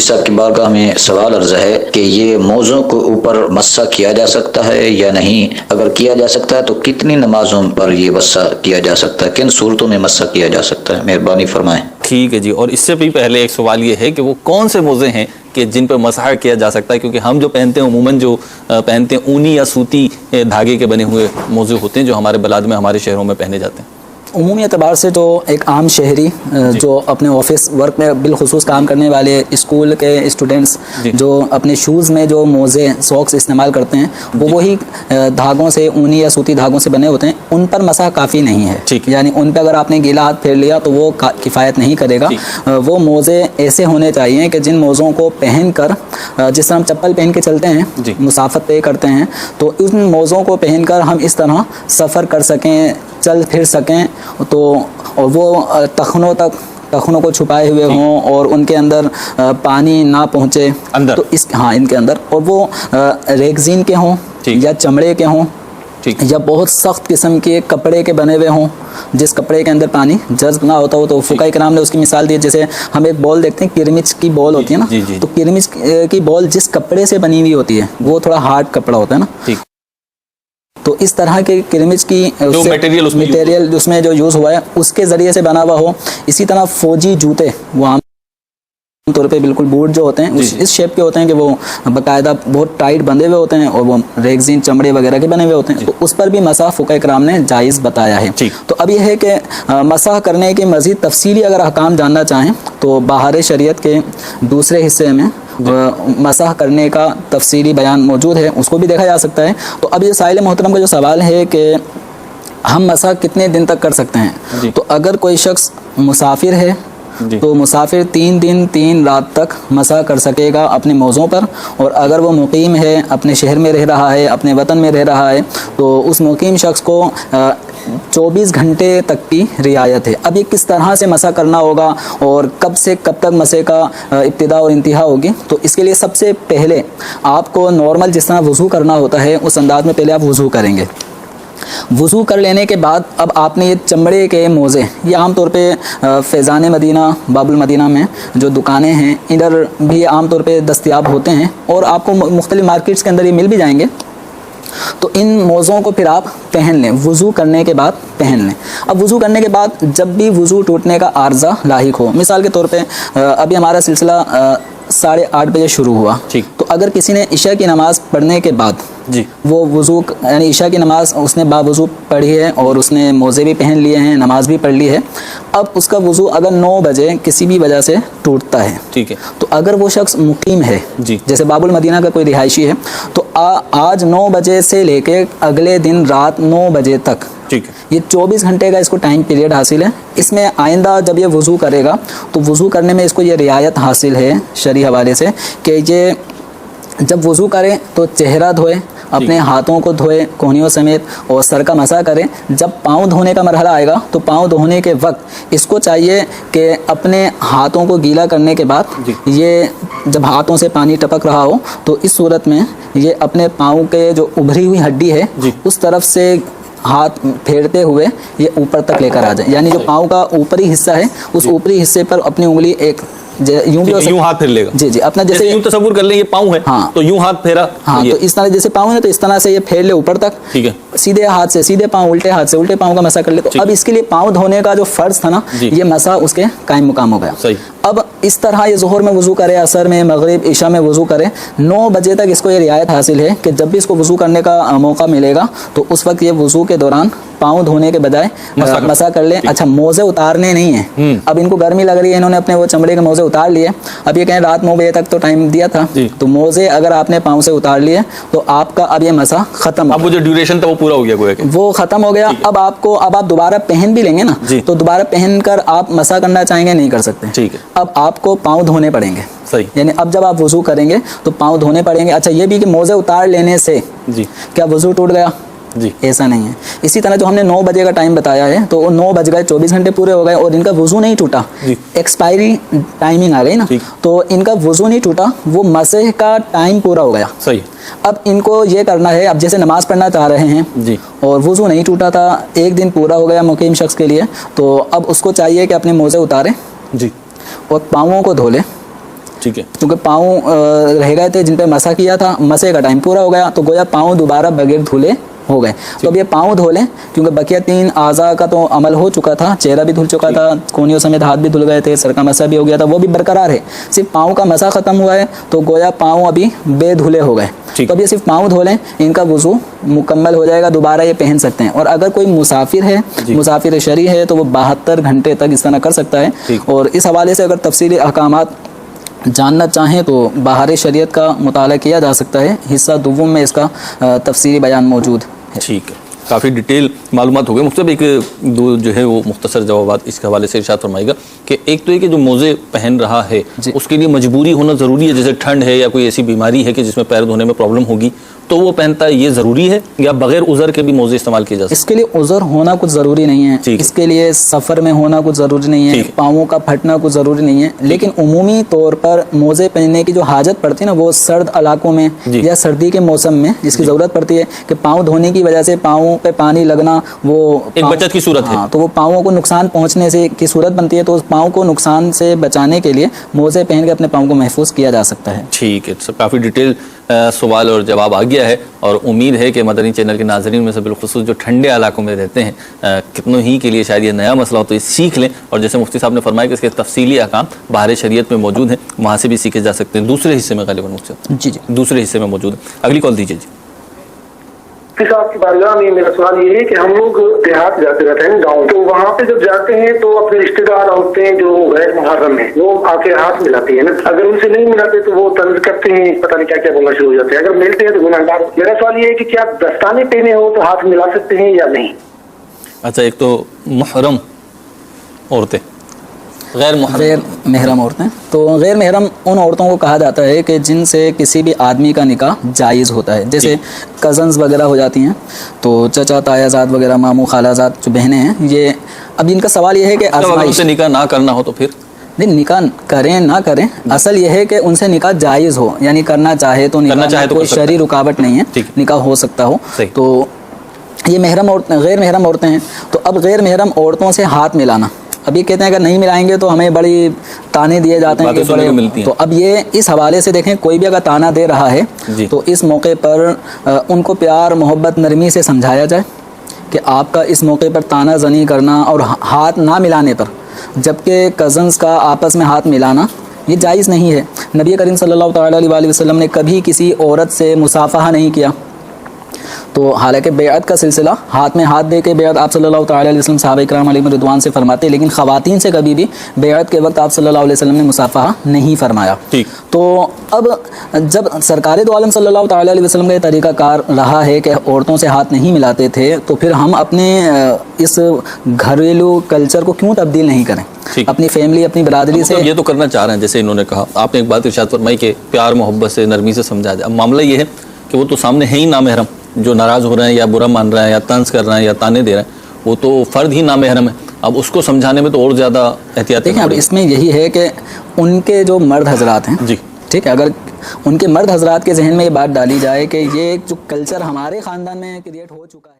صاحب کی بارگاہ میں سوال عرض ہے کہ یہ موضوع کو اوپر مسح کیا جا سکتا ہے یا نہیں؟ اگر کیا جا سکتا ہے تو کتنی نمازوں پر یہ مسح کیا جا سکتا ہے؟ کن صورتوں میں مسح کیا جا سکتا ہے؟ مہربانی فرمائیں۔ ٹھیک ہے جی، اور اس سے بھی پہلے ایک سوال یہ ہے کہ وہ کون سے موزے ہیں کہ جن پر مسح کیا جا سکتا ہے؟ کیونکہ ہم جو پہنتے ہیں عموماً جو پہنتے ہیں اونی یا سوتی دھاگے کے بنے ہوئے موزے ہوتے ہیں جو ہمارے بلاد میں ہمارے شہروں میں پہنے جاتے ہیں۔ عمومی اعتبار سے تو ایک عام شہری جو اپنے آفس ورک میں بالخصوص کام کرنے والے اسکول کے اسٹوڈنٹس جو اپنے شوز میں جو موزے ساکس استعمال کرتے ہیں وہ وہی دھاگوں سے اونی یا سوتی دھاگوں سے بنے ہوتے ہیں، ان پر مسح کافی نہیں ہے۔ یعنی ان پہ اگر آپ نے گیلا ہاتھ پھیر لیا تو وہ کفایت نہیں کرے گا۔ وہ موزے ایسے ہونے چاہیے کہ جن موزوں کو پہن کر، جس طرح ہم چپل پہن کے چلتے ہیں مسافت طے کرتے ہیں، تو ان موزوں کو پہن کر ہم اس طرح سفر کر سکیں، چل پھر سکیں، تو اور وہ ٹخنوں کو چھپائے ہوئے ہوں اور ان کے اندر پانی نہ پہنچے تو اس ان کے اندر، اور وہ ریگزین کے ہوں یا چمڑے کے ہوں یا بہت سخت قسم کے کپڑے کے بنے ہوئے ہوں جس کپڑے کے اندر پانی جذب نہ ہوتا ہو۔ تو فقہ کرام نے اس کی مثال دی، جیسے ہم ایک بال دیکھتے ہیں، کرمچ کی بال ہوتی ہے نا، تو کرمچ کی بال جس کپڑے سے بنی ہوئی ہوتی ہے وہ تھوڑا ہارڈ کپڑا ہوتا ہے نا، تو اس طرح کے کرمچ کی میٹیریل اس میں جو یوز ہوا ہے اس کے ذریعے سے بنا ہوا ہو۔ اسی طرح فوجی جوتے وہ عام طور پہ بالکل بوٹ جو ہوتے ہیں اس شیپ کے ہوتے ہیں کہ وہ باقاعدہ بہت ٹائٹ بندھے ہوئے ہوتے ہیں اور وہ ریگزین چمڑے وغیرہ کے بنے ہوئے ہوتے ہیں، تو اس پر بھی مسح فقہ کرام نے جائز بتایا ہے۔ تو اب یہ ہے کہ مسح کرنے کے مزید تفصیلی اگر احکام جاننا چاہیں تو بہار شریعت کے دوسرے حصے میں مسح کرنے کا تفصیلی بیان موجود ہے، اس کو بھی دیکھا جا سکتا ہے۔ تو اب یہ سائل محترم کا جو سوال ہے کہ ہم مسح کتنے دن تک کر سکتے ہیں، تو اگر کوئی شخص مسافر ہے تو مسافر 3 دن 3 رات تک مسح کر سکے گا اپنے موضوع پر، اور اگر وہ مقیم ہے، اپنے شہر میں رہ رہا ہے، اپنے وطن میں رہ رہا ہے، تو اس مقیم شخص کو 24 گھنٹے تک کی رعایت ہے۔ اب یہ کس طرح سے مسح کرنا ہوگا اور کب سے کب تک مسح کا ابتدا اور انتہا ہوگی، تو اس کے لیے سب سے پہلے آپ کو نارمل جس طرح وضو کرنا ہوتا ہے اس انداز میں پہلے آپ وضو کریں گے۔ وضو کر لینے کے بعد اب آپ نے یہ چمڑے کے موزے، یہ عام طور پہ فیضان مدینہ، باب المدینہ میں جو دکانیں ہیں ادھر بھی عام طور پہ دستیاب ہوتے ہیں اور آپ کو مختلف مارکیٹس کے اندر یہ مل بھی جائیں گے، تو ان موزوں کو پھر آپ پہن لیں، وضو کرنے کے بعد پہن لیں۔ اب وضو کرنے کے بعد جب بھی وضو ٹوٹنے کا عارضہ لاحق ہو، مثال کے طور پہ ابھی ہمارا سلسلہ 8:30 بجے شروع ہوا، تو اگر کسی نے عشاء کی نماز پڑھنے کے بعد وہ وضو یعنی عشاء کی نماز اس نے باوضو پڑھی ہے اور اس نے موزے بھی پہن لیے ہیں، نماز بھی پڑھ لی ہے، اب اس کا وضو اگر 9 بجے کسی بھی وجہ سے ٹوٹتا ہے، تو اگر وہ شخص مقیم ہے جیسے باب المدینہ کا کوئی رہائشی ہے، تو آج 9 بجے سے لے کے اگلے دن رات 9 بجے تک یہ 24 گھنٹے کا اس کو ٹائم پیریڈ حاصل ہے۔ اس میں آئندہ جب یہ وضو کرے گا تو وضو کرنے میں اس کو یہ رعایت حاصل ہے شرعی حوالے سے کہ یہ جب وضو کرے تو چہرہ دھوئے، اپنے ہاتھوں کو دھوئے کونیوں سمیت اور سر کا مسح کرے۔ جب پاؤں دھونے کا مرحلہ آئے گا تو پاؤں دھونے کے وقت اس کو چاہیے کہ اپنے ہاتھوں کو گیلا کرنے کے بعد یہ جب ہاتھوں سے پانی ٹپک رہا ہو تو اس صورت میں یہ اپنے پاؤں کے جو ابھری ہوئی ہڈی ہے اس طرف سے ہاتھ پھیرتے ہوئے یہ اوپر تک لے کر آ جائے، یعنی جو پاؤں کا اوپری حصہ ہے اس اوپری حصے پر اپنی انگلی ایک یوں ہاتھ پھیر لے گا، جی اپنا جیسے یوں تصور کر لیں یہ پاؤں ہے، تو یوں ہاتھ پھیرا، تو اس طرح جیسے پاؤں ہے تو اس طرح سے یہ پھیر لے اوپر تک، سیدھے ہاتھ سے سیدھے پاؤں، الٹے ہاتھ سے الٹے پاؤں کا مسح کر لے۔ تو اب اس کے لیے پاؤں دھونے کا جو فرض تھا نا یہ مسح اس کے قائم مقام ہو گیا۔ اب اس طرح یہ ظہر میں وضو کرے، عصر میں، مغرب، عشاء میں وضو کرے، 9 بجے تک اس کو یہ رعایت حاصل ہے کہ جب بھی اس کو وضو کرنے کا موقع ملے گا تو اس وقت یہ وضو کے دوران پاؤں دھونے کے بجائے مسح کر لیں۔ اچھا موزے اتارنے نہیں ہیں، اب ان کو گرمی لگ رہی ہے، انہوں نے اپنے وہ چمڑے کے موزے اتار لیے، اب یہ کہیں رات 9 بجے تک تو ٹائم دیا تھا، تو موزے اگر آپ نے پاؤں سے اتار لیے تو آپ کا اب یہ مسح ختم، اب وہ جو ڈیوریشن تھا وہ پورا ہو گیا، وہ ختم ہو گیا۔ اب آپ دوبارہ پہن بھی لیں گے نا تو دوبارہ پہن کر آپ مسح کرنا چاہیں گے نہیں کر سکتے، اب آپ کو پاؤں دھونے پڑیں گے، یعنی اب جب آپ وضو کریں گے تو پاؤں دھونے پڑیں گے۔ اچھا یہ بھی کہ موزے اتار لینے سے کیا وضو ٹوٹ گیا؟ ایسا نہیں ہے۔ اسی طرح جو ہم نے 9 بجے کا ٹائم بتایا ہے تو 9 بج گئے، 24 گھنٹے پورے ہو گئے اور ان کا وضو نہیں ٹوٹا، ایکسپائری ٹائمنگ آ گئی نا، تو ان کا وضو نہیں ٹوٹا، وہ مسح کا ٹائم پورا ہو گیا۔ اب ان کو یہ کرنا ہے، اب جیسے نماز پڑھنا چاہ رہے ہیں اور وضو نہیں ٹوٹا تھا، ایک دن پورا ہو گیا مقیم شخص کے لیے، تو اب اس کو چاہیے کہ اپنے موزے اتارے اور پاؤں کو دھو لے، ٹھیک ہے. کیونکہ پاؤں رہ گئے تھے جن پہ مسح کیا تھا, مسح کا ٹائم پورا ہو گیا تو گویا پاؤں دوبارہ بغیر دھلے ہو گئے. تو اب یہ پاؤں دھو لیں کیونکہ بقیہ 3 اعضاء کا تو عمل ہو چکا تھا, چہرہ بھی دھل چکا تھا, کونیوں سمیت ہاتھ بھی دھل گئے تھے, سر کا مسح بھی ہو گیا تھا, وہ بھی برقرار ہے. صرف پاؤں کا مسح ختم ہوا ہے تو گویا پاؤں ابھی بے دھلے ہو گئے. تو اب یہ صرف پاؤں دھو لیں, ان کا وضو مکمل ہو جائے گا, دوبارہ یہ پہن سکتے ہیں. اور اگر کوئی مسافر ہے, مسافر شرعی ہے, تو وہ 72 گھنٹے تک اس طرح کر سکتا ہے. اور اس حوالے سے اگر تفصیلی احکامات جاننا چاہیں تو بہار شریعت کا مطالعہ کیا جا سکتا ہے, حصہ دوم میں اس کا تفصیلی بیان موجود ہے. ٹھیک ہے, کافی ڈیٹیل معلومات ہو گئے. مختلف ایک دو جو ہے وہ مختصر جوابات اس کے حوالے سے ارشاد فرمائے گا کہ ایک تو یہ کہ جو موزے پہن رہا ہے اس کے لیے مجبوری ہونا ضروری ہے, جیسے ٹھنڈ ہے یا کوئی ایسی بیماری ہے کہ جس میں پیر دھونے میں پرابلم ہوگی تو وہ پہنتا ہے, یہ ضروری ہے یا بغیر عذر کے بھی موزے استعمال کیے جا سکتے ہیں؟ اس کے لیے عذر ہونا کچھ ضروری نہیں ہے, اس کے لیے سفر میں ہونا کچھ ضروری نہیں ہے, پاؤں کا پھٹنا کچھ ضروری نہیں ہے. لیکن عمومی طور پر موزے پہننے کی جو حاجت پڑتی ہے نا وہ سرد علاقوں میں یا سردی کے موسم میں جس کی ضرورت پڑتی ہے کہ پاؤں دھونے کی وجہ سے پاؤں پہ پانی لگنا وہ ایک بچت کی صورت ہے, تو وہ پاؤں کو نقصان پہنچنے سے کی صورت بنتی ہے. تو اس پاؤں کو نقصان سے بچانے کے لیے موزے پہن کے اپنے پاؤں کو محفوظ کیا جا سکتا ہے. ٹھیک ہے, کافی ڈیٹیل سوال اور جواب آ گیا ہے, اور امید ہے کہ مدنی چینل کے ناظرین میں سے بالخصوص جو ٹھنڈے علاقوں میں رہتے ہیں کتنوں ہی کے لیے شاید یہ نیا مسئلہ ہو تو یہ سیکھ لیں. اور جیسے مفتی صاحب نے فرمایا کہ اس کے تفصیلی احکام بہار شریعت میں موجود ہیں, وہاں سے بھی سیکھے جا سکتے ہیں. دوسرے حصے میں غالباً مفتی صاحب جی دوسرے حصے میں موجود ہے. اگلی کال دیجیے. جی صاحب کی بارگاہ میں میرا سوال یہ ہے کہ ہم لوگ دیہات جاتے رہتے ہیں, گاؤں, تو وہاں پہ جب جاتے ہیں تو اپنے رشتے دار ہوتے ہیں جو غیر محرم ہیں وہ آ کے ہاتھ ملاتے ہیں نا, اگر ان سے نہیں ملاتے تو وہ طنز کرتے ہیں, پتہ نہیں کیا کیا بولنا شروع ہو جاتے ہیں, اگر ملتے ہیں تو گناہگار. میرا سوال یہ ہے کہ کیا دستانے پہنے ہو تو ہاتھ ملا سکتے ہیں یا نہیں؟ اچھا, ایک تو محرم عورتیں, غیر محرم عورتیں, تو غیر محرم ان عورتوں کو کہا جاتا ہے کہ جن سے کسی بھی آدمی کا نکاح جائز ہوتا ہے, جیسے کزنز وغیرہ ہو جاتی ہیں, تو چچا تایا زاد وغیرہ, ماموں خالہ زاد جو بہنیں ہیں یہ. اب ان کا سوال یہ ہے کہ ان سے نکاح نہ کرنا ہو تو پھر نہیں, نکاح کریں نہ کریں, اصل یہ ہے کہ ان سے نکاح جائز ہو, یعنی کرنا چاہے تو نکاح کوئی شرعی رکاوٹ نہیں ہے, نکاح ہو سکتا ہو. تو یہ غیر محرم عورتیں ہیں. تو اب غیر محرم عورتوں سے ہاتھ ملانا, ابھی کہتے ہیں اگر نہیں ملائیں گے تو ہمیں بڑی تانے دیے جاتے ہیں کہ بڑے, تو اب یہ اس حوالے سے دیکھیں کوئی بھی اگر تانا دے رہا ہے تو اس موقع پر ان کو پیار محبت نرمی سے سمجھایا جائے کہ آپ کا اس موقع پر تانا زنی کرنا اور ہاتھ نہ ملانے پر, جبکہ کزنز کا آپس میں ہاتھ ملانا یہ جائز نہیں ہے. نبی کریم صلی اللہ تعالیٰ علیہ وسلم نے کبھی کسی عورت سے مصافحہ نہیں کیا. تو حالانکہ بیعت کا سلسلہ ہاتھ میں ہاتھ دے کے بیعت آپ صلی اللہ تعالیٰ علیہ وسلم صحابہ کرام علیہم رضوان سے فرماتے, لیکن خواتین سے کبھی بھی بیعت کے وقت آپ صلی اللہ علیہ وسلم نے مصافحہ نہیں فرمایا. تو اب جب سرکار دو عالم صلی اللہ تعالیٰ علیہ وسلم کا یہ طریقہ کار رہا ہے کہ عورتوں سے ہاتھ نہیں ملاتے تھے, تو پھر ہم اپنے اس گھریلو کلچر کو کیوں تبدیل نہیں کریں, اپنی فیملی اپنی برادری سے. یہ تو کرنا چاہ رہے ہیں, جیسے انہوں نے کہا, آپ نے ایک بات ارشاد فرمائی کہ پیار محبت سے نرمی سے سمجھا جائے. اب معاملہ یہ ہے کہ وہ تو سامنے ہے ہی نامحرم, جو ناراض ہو رہے ہیں یا برا مان رہے ہیں یا طنز کر رہے ہیں یا تانے دے رہے ہیں, وہ تو فرد ہی نامحرم ہے. اب اس کو سمجھانے میں تو اور زیادہ احتیاط. دیکھیں اب اس میں یہی ہے کہ ان کے جو مرد حضرات ہیں, ٹھیک ہے, اگر ان کے مرد حضرات کے ذہن میں یہ بات ڈالی جائے کہ یہ جو کلچر ہمارے خاندان میں کریٹ ہو چکا ہے.